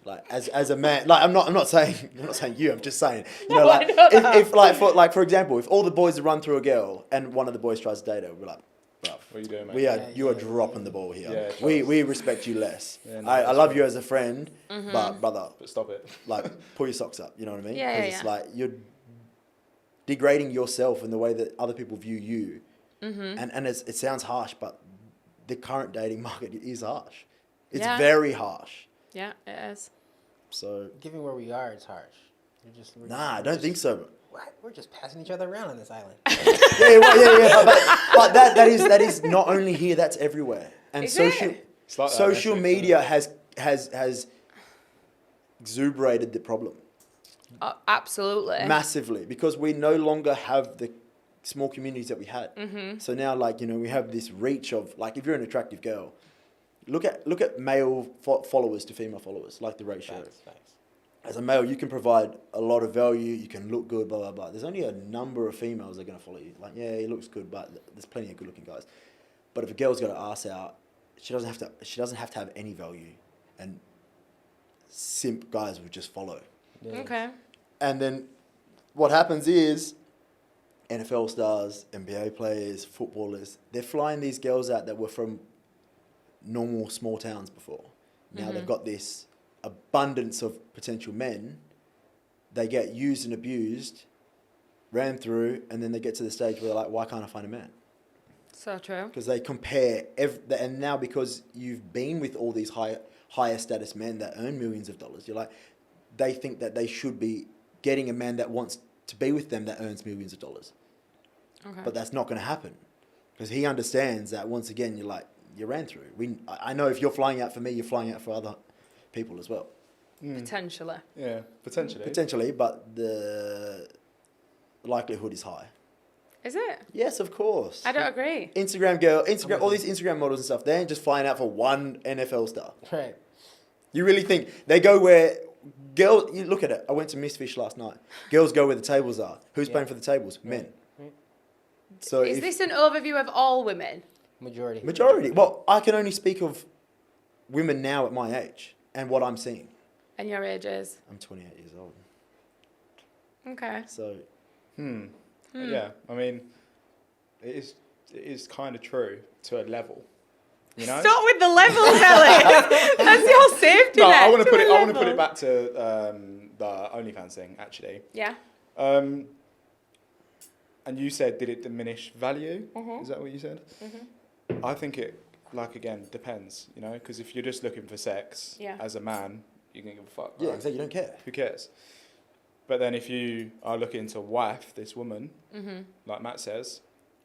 Like as a man, like I'm not saying you. I'm just saying, you know, like if for example, if all the boys run through a girl and one of the boys tries to date her, we're like, bruv, What are you doing, mate? you are dropping the ball here. Yeah, we respect you less. Yeah, no, I love you as a friend, but brother, But stop it. like pull your socks up. You know what I mean? Yeah, It's like you're degrading yourself in the way that other people view you. And it sounds harsh, but the current dating market is harsh. It's very harsh. Yeah, it is. So Given where we are, it's harsh. I don't think so. What? We're just passing each other around on this island. But that is not only here. That's everywhere. And Is social it? It's like that social message, media has exuberated the problem Oh, absolutely. massively because we no longer have the small communities that we had. So now, like, you know, we have this reach of, like, if you're an attractive girl, look at male followers to female followers, like the ratio. Facts. As a male, you can provide a lot of value, you can look good, blah, blah, blah. There's only a number of females that are going to follow you. Like, yeah, he looks good, but there's plenty of good-looking guys. But if a girl's got her ass out, she doesn't have to have any value. And simp guys will just follow. Yeah. Okay. And then what happens is NFL stars, NBA players, footballers, they're flying these girls out that were from normal small towns before. Now they've got this abundance of potential men. They get used and abused, ran through, and then they get to the stage where they're like, why can't I find a man? So true. Because they compare, and now because you've been with all these higher status men that earn millions of dollars, you're like, they think that they should be getting a man that wants to be with them that earns millions of dollars. Okay. But that's not going to happen because he understands that once again, you're like, you ran through. I know if you're flying out for me, you're flying out for other people as well. Potentially. Yeah, potentially. Potentially, but the likelihood is high. Is it? Yes, of course. I don't agree. Instagram, all these Instagram models and stuff, they ain't just flying out for one NFL star. Right. You really think they go where girls? You look at it. I went to Miss Fish last night. Girls go where the tables are. Who's paying for the tables? Men. Right. So Is this an overview of all women? Majority. Well, I can only speak of women now at my age and what I'm seeing. And your age is? I'm 28 years old. Okay. So Yeah, I mean, it is kind of true to a level, you know. Stop with the level, Kelly. That's your safety No, net. I want to put it. I want to level. put it back to the OnlyFans thing, actually. Yeah. And you said, did it diminish value? Is that what you said? I think it, like, again, depends, you know, because if you're just looking for sex as a man, you can give a fuck. yeah, right? exactly. You don't care. Who cares? But then if you are looking to wife this woman, like Matt says,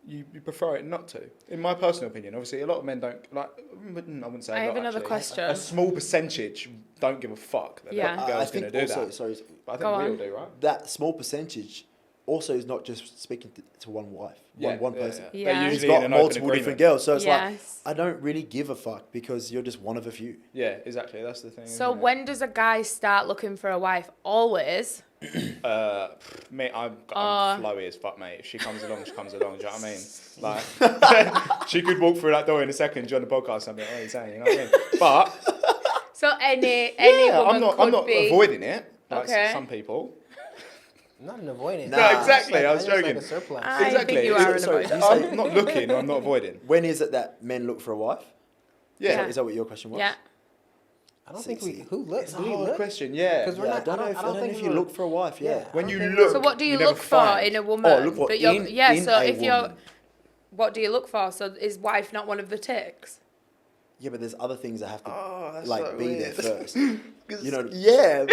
you prefer it not to. In my personal opinion, obviously, a lot of men don't, like, I wouldn't say I a have lot, another actually. question. A small percentage don't give a fuck that Yeah. a girl's I think going to do also, that. sorry, But I Go think we on. all do, right? that small percentage also is not just speaking to one wife, one person. Yeah. They're He's usually in got an open multiple different agreement. girls, so it's Yes. like I don't really give a fuck because you're just one of a few. Yeah, exactly. That's the thing. So isn't it? when does a guy start looking for a wife? Always. Mate, I'm flowy as fuck, mate. If she comes along, she comes along. Do you know what I mean? Like, she could walk through that door in a second, join the podcast, and be like, "What are you saying?" You know what I mean? But So any woman I'm not be avoiding it. Like Okay. some people. Not an avoidance. No, exactly, I was That's joking. Like a surplus. I Exactly. think you are an Sorry, avoidance. I'm not looking. I'm not avoiding. When is it that men look for a wife? Yeah. Is that what your question was? Yeah. I don't See, think we. see. Who look? It's a Do we hard look? question. Yeah. 'Cause we're Yeah, I not- don't know I if, don't I don't know think if we you were- look for a wife. Yeah. Yeah. When you Okay. look, So what do you never look for find. in a woman? Oh, look what But you're, in so a if you're, woman. what do you look for? So is wife not one of the ticks? Yeah, but there's other things that have to that's like so be weird. there first. You know. Yeah.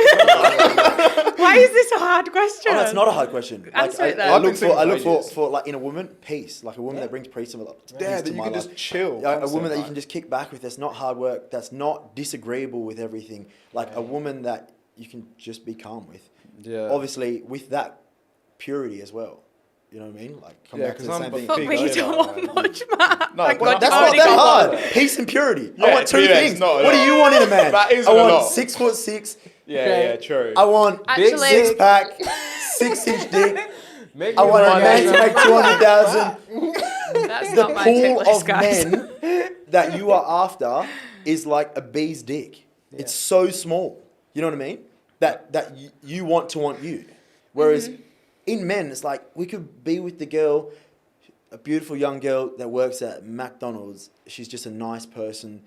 Why is this a hard question? Oh, that's not a hard question. Answer it then. I I've been look single for, I for look for, ages. for like in a woman, peace. Like a woman Yeah. that brings peace to my life. Yeah, peace that to you my can life. just chill. Yeah, a constant, woman that you like. can just kick back with. That's not hard work. That's not disagreeable with everything. Like a woman that you can just be calm with. Yeah. Obviously, with that purity as well. You know what I mean? Like come Yeah, back to 'cause the I'm same a thing. Fuck big me, you chill, don't want man. much, man. No, Thank well, God That's you've not already that got hard. Peace and purity. I Yeah, want two yeah, it's things. not a What do lot. you want in a man? That isn't I a want lot. 6'6". Yeah, Okay. yeah, true. I want big Actually- 6-pack, 6-inch dick. Make I me want a one man to extra. make 200,000. That's The not my tick pool list, of guys. men that you are after is like a bee's dick. It's so small. You know what I mean? That you want to want you. Whereas in men, it's like we could be with the girl, a beautiful young girl that works at McDonald's. She's just a nice person,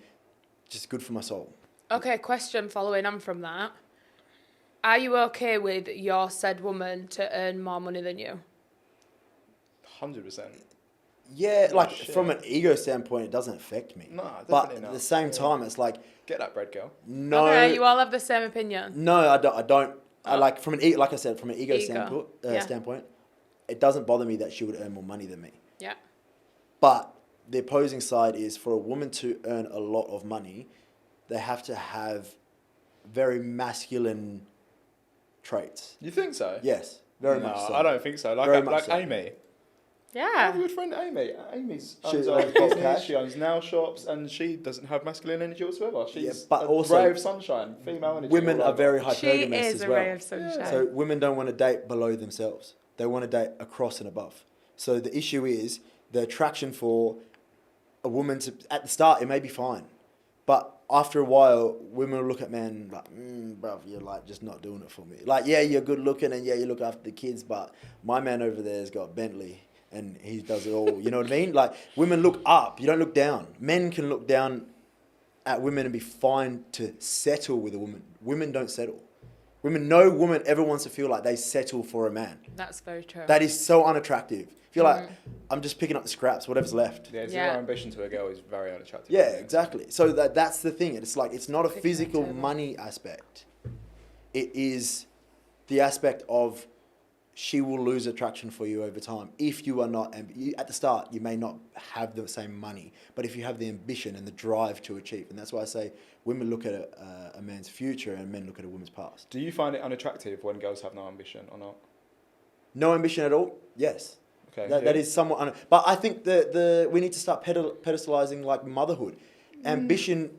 just good for my soul. Okay, question following on from that. Are you okay with your said woman to earn more money than you? 100%. Yeah, like shit. from an ego standpoint, it doesn't affect me. No, but definitely at not. the same time, it's like Get that bread, girl. no. Okay, you all have the same opinion. No, I don't. I Oh. like from an like I said, from an ego, Ego, yeah. standpoint, it doesn't bother me that she would earn more money than me. Yeah. But the opposing side is for a woman to earn a lot of money, they have to have very masculine traits. You think so? Yes, very no, much so. I don't think so. Like, Very much like so. Amy. I Yeah. have a good friend, Amy. Amy's She owns her owns own business. cash. She owns nail shops, and she doesn't have masculine energy whatsoever. She's but a also ray of sunshine, female energy. Women all are over. very She hypergamous is as a well. ray of sunshine. So women don't want to date below themselves. They want to date across and above. So the issue is the attraction for a woman to at the start it may be fine, but after a while, women will look at men like, bruv, you're like just not doing it for me. Like, yeah, you're good looking and yeah, you look after the kids, but my man over there's got Bentley and he does it all. You know what I mean? Like women look up, you don't look down. Men can look down at women and be fine to settle with a woman. Women don't settle. No woman ever wants to feel like they settle for a man. That's very true. That is so unattractive. Feel like I'm just picking up the scraps, whatever's left. Yeah, zero Yeah. ambition to a girl is very unattractive. Yeah, exactly. So that's the thing. It's like it's not a Picking physical up table. money aspect. It is the aspect of she will lose attraction for you over time if you are not. At the start, you may not have the same money, but if you have the ambition and the drive to achieve, and that's why I say women look at a man's future and men look at a woman's past. Do you find it unattractive when girls have no ambition or not? No ambition at all. Yes. Okay. That is somewhat, but I think the we need to start pedestalizing like motherhood, ambition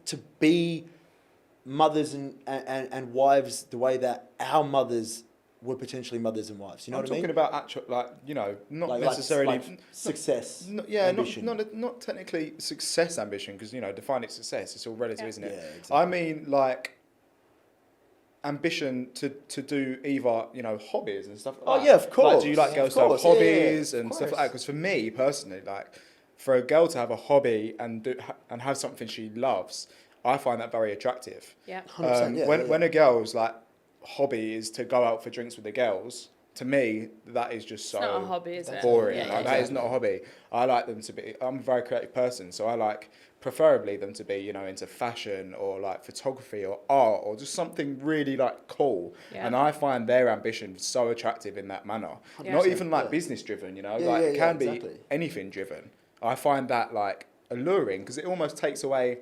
to be mothers and wives the way that our mothers were potentially mothers and wives. You know I'm what I mean? talking about actual, like, you know, not Like necessarily success. ambition. ambition. Not technically success ambition, because you know, defining success, it's all relative, Yeah. isn't it? Yeah, exactly. I mean, like ambition to do either, you know, hobbies and stuff like Oh, that. yeah, of course. Like, do you like Yeah, girls of to have course. Yeah, hobbies of and stuff like that? course. Because for me personally, like for a girl to have a hobby and and have something she loves, I find that very attractive. Yeah. 100%, yeah, yeah. When a girl's like hobby is to go out for drinks with the girls, to me that is just so not a hobby, is it? boring. Yeah, Like, yeah, that is not a hobby. I like them to be. I'm a very creative person, so I like preferably them to be, you know, into fashion or like photography or art or just something really like cool. Yeah. And I find their ambition so attractive in that manner. Yeah. Not even like Yeah. business driven, you know, Yeah, like yeah, it yeah, can be exactly. anything driven. I find that like alluring because it almost takes away.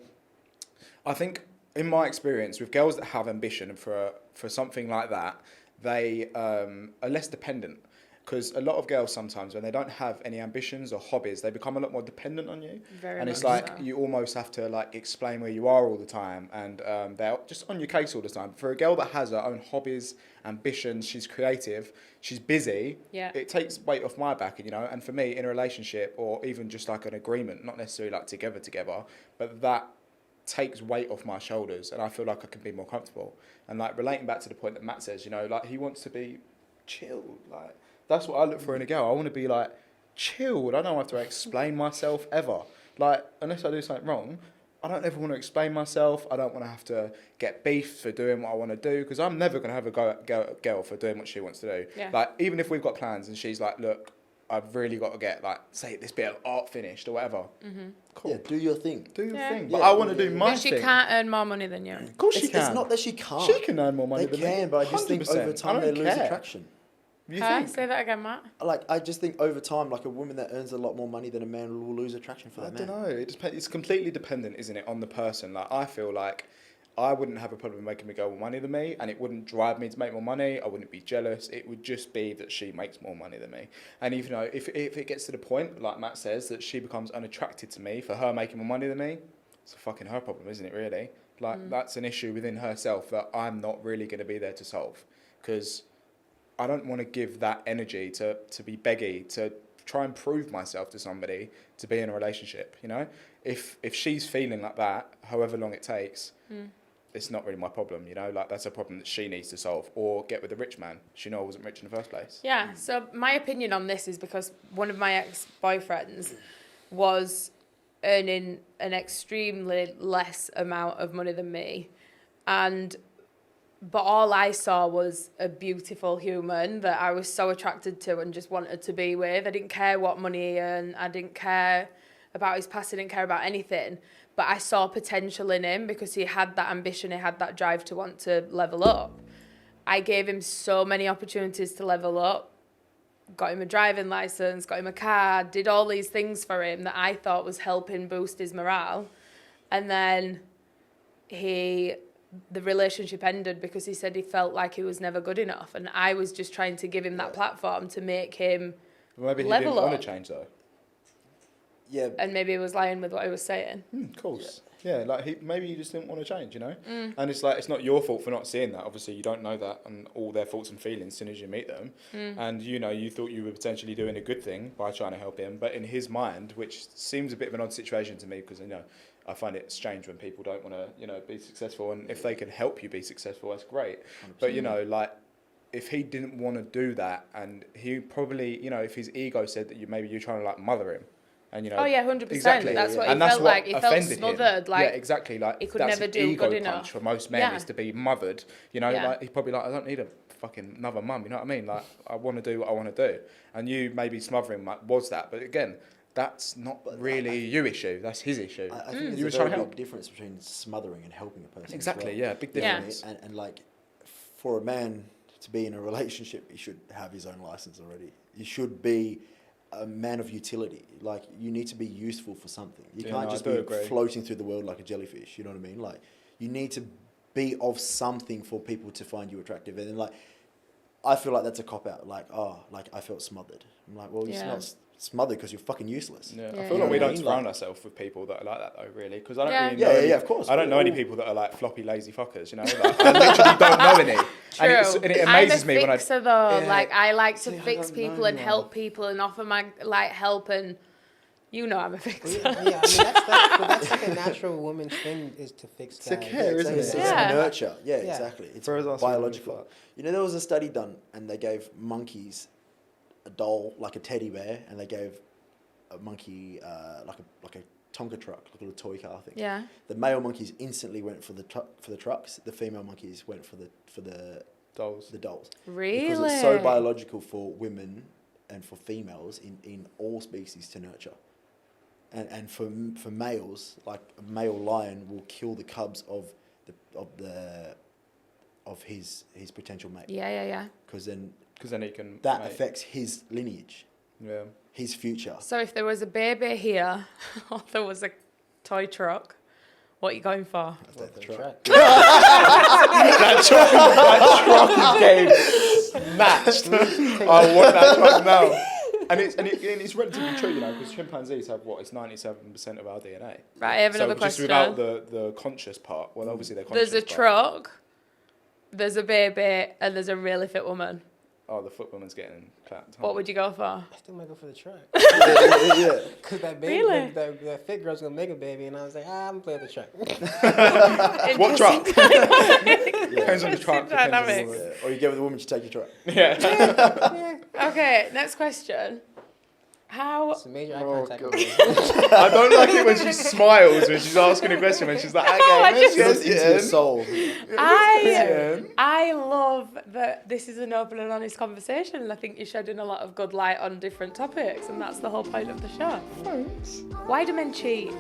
I think in my experience with girls that have ambition for something like that, they are less dependent. Because a lot of girls sometimes, when they don't have any ambitions or hobbies, they become a lot more dependent on you. Very and it's much like so. you almost have to like explain where you are all the time, and they're just on your case all the time. For a girl that has her own hobbies, ambitions, she's creative, she's busy. Yeah. It takes weight off my back, you know. And for me, in a relationship or even just like an agreement, not necessarily like together, but that takes weight off my shoulders, and I feel like I can be more comfortable. And like relating back to the point that Matt says, you know, like he wants to be chilled, like. That's what I look for in a girl. I want to be like chilled. I don't have to explain myself ever. Like, unless I do something wrong, I don't ever want to explain myself. I don't want to have to get beef for doing what I want to do, because I'm never going to have a go at girl for doing what she wants to do. Yeah. Like, even if we've got plans and she's like, look, I've really got to get, like, say, this bit of art finished or whatever. Mm-hmm. Cool. Yeah, do your thing. Do your Yeah. thing. But Yeah, I want to yeah, do yeah. my But she thing. can't earn more money than you. Of course she can. It's not that she can't. She can earn more money They than me. can, but I just think 100%. over time I they don't lose care. attraction. You Huh? think? Say that again, Matt. Like, I just think over time, like a woman that earns a lot more money than a man will lose attraction for I that man. don't know. It's completely dependent, isn't it, on the person? Like, I feel like I wouldn't have a problem making a girl more money than me, and it wouldn't drive me to make more money. I wouldn't be jealous. It would just be that she makes more money than me. And even though if it gets to the point, like Matt says, that she becomes unattracted to me for her making more money than me, it's fucking her problem, isn't it, really? Like, that's an issue within herself that I'm not really going to be there to solve. Because I don't want to give that energy to be beggy, to try and prove myself to somebody, to be in a relationship, you know? If she's feeling like that, however long it takes, it's not really my problem, you know? Like, that's a problem that she needs to solve, or get with a rich man. She know I wasn't rich in the first place. Yeah, so my opinion on this is because one of my ex-boyfriends was earning an extremely less amount of money than me, but all I saw was a beautiful human that I was so attracted to and just wanted to be with. I didn't care what money he earned. I didn't care about his past. I didn't care about anything. But I saw potential in him because he had that ambition. He had that drive to want to level up. I gave him so many opportunities to level up. Got him a driving license, got him a car, did all these things for him that I thought was helping boost his morale. And then the relationship ended because he said he felt like he was never good enough, and I was just trying to give him that platform to make him Maybe he level didn't want up. to change, though. Yeah. And maybe he was lying with what he was saying. Of course. Yeah, like maybe he just didn't want to change, you know? And it's like, it's not your fault for not seeing that. Obviously, you don't know that and all their thoughts and feelings as soon as you meet them. And, you know, you thought you were potentially doing a good thing by trying to help him. But in his mind, which seems a bit of an odd situation to me, because, you know, I find it strange when people don't want to, you know, be successful. And if they can help you be successful, that's great. 100%. But, you know, like, if he didn't want to do that, and he probably, you know, if his ego said that maybe you're trying to, like, mother him. And, you know, Oh yeah, 100%. exactly. That's what and he that's felt what like. He felt offended smothered. him. Like, yeah, exactly. Like, he could that's never an do ego good enough. punch for most men, Yeah. is to be mothered. You know, Yeah. like he's probably like, I don't need a fucking another mum. You know what I mean? Like, I want to do what I want to do. And you maybe smothering was that, but again, that's not really your issue. That's his issue. I think You there's were a trying very to help. big difference between smothering and helping a person. Exactly. As well. Yeah, big Yeah. difference. And like, for a man to be in a relationship, he should have his own license already. You should be a man of utility. Like, you need to be useful for something. You Yeah, can't no, just I be do agree. floating through the world like a jellyfish. You know what I mean? Like, you need to be of something for people to find you attractive. And then, like, I feel like that's a cop out. Like, I felt smothered. I'm like, well, you're Yeah. not smothered because you're fucking useless. Yeah, Yeah, I feel yeah. like we You know what I don't mean? surround Like- ourselves with people that are like that, though, really, because I don't Yeah. really know. Yeah, any, yeah, of course. I don't know We're any all- people that are like floppy, lazy fuckers. You know, like, I literally don't know any. True. And it amazes I'm a me when I. fixer though. Yeah. Like, I like to See, I fix don't know people and anyone. help people and offer my like help, and you know I'm a Well, fixer. yeah, I mean that's like a natural woman's thing, is to fix It's a guys. care, Yeah, isn't it? it's It's Yeah. nurture. Yeah, Yeah. exactly. It's Whereas us, we really biological. fuck. You know, there was a study done, and they gave monkeys a doll, like a teddy bear, and they gave a monkey like a Tonka truck, like a little toy car thing. Yeah. The male monkeys instantly went for the trucks. The female monkeys went for the Dolls. dolls. Really? Because it's so biological for women and for females in all species to nurture. And for males, like a male lion will kill the cubs of his potential mate. Yeah. Because then He can. that mate. affects his lineage, Yeah. his future. So if there was a baby here, or there was a toy truck, what are you going for? I'll take the Track. truck. that truck is game. matched. I want that truck now. And it's relatively true, you know, because chimpanzees have it's 97% of our DNA. Right, I have another so just question. without the conscious part, well, obviously they're conscious. There's a truck, there's a baby, and there's a really fit woman. Oh, the foot woman's getting clapped. What would you go for? I still might go for the truck. Yeah. Because that baby, Really? that fit girl's gonna make a baby, and I was like, I'm gonna play with the truck. What truck? Depends on the Interesting truck. dynamics. Yeah. Or you go with the woman, you take your truck. Yeah. Okay, next question. How... It's a major eye Oh, contact. God. I don't like it when she smiles when she's asking a question when she's like, okay, I let's just- It goes get into your in. soul. I love that this is an open and honest conversation, and I think you're shedding a lot of good light on different topics, and that's the whole point of the show. Thanks. Why do men cheat?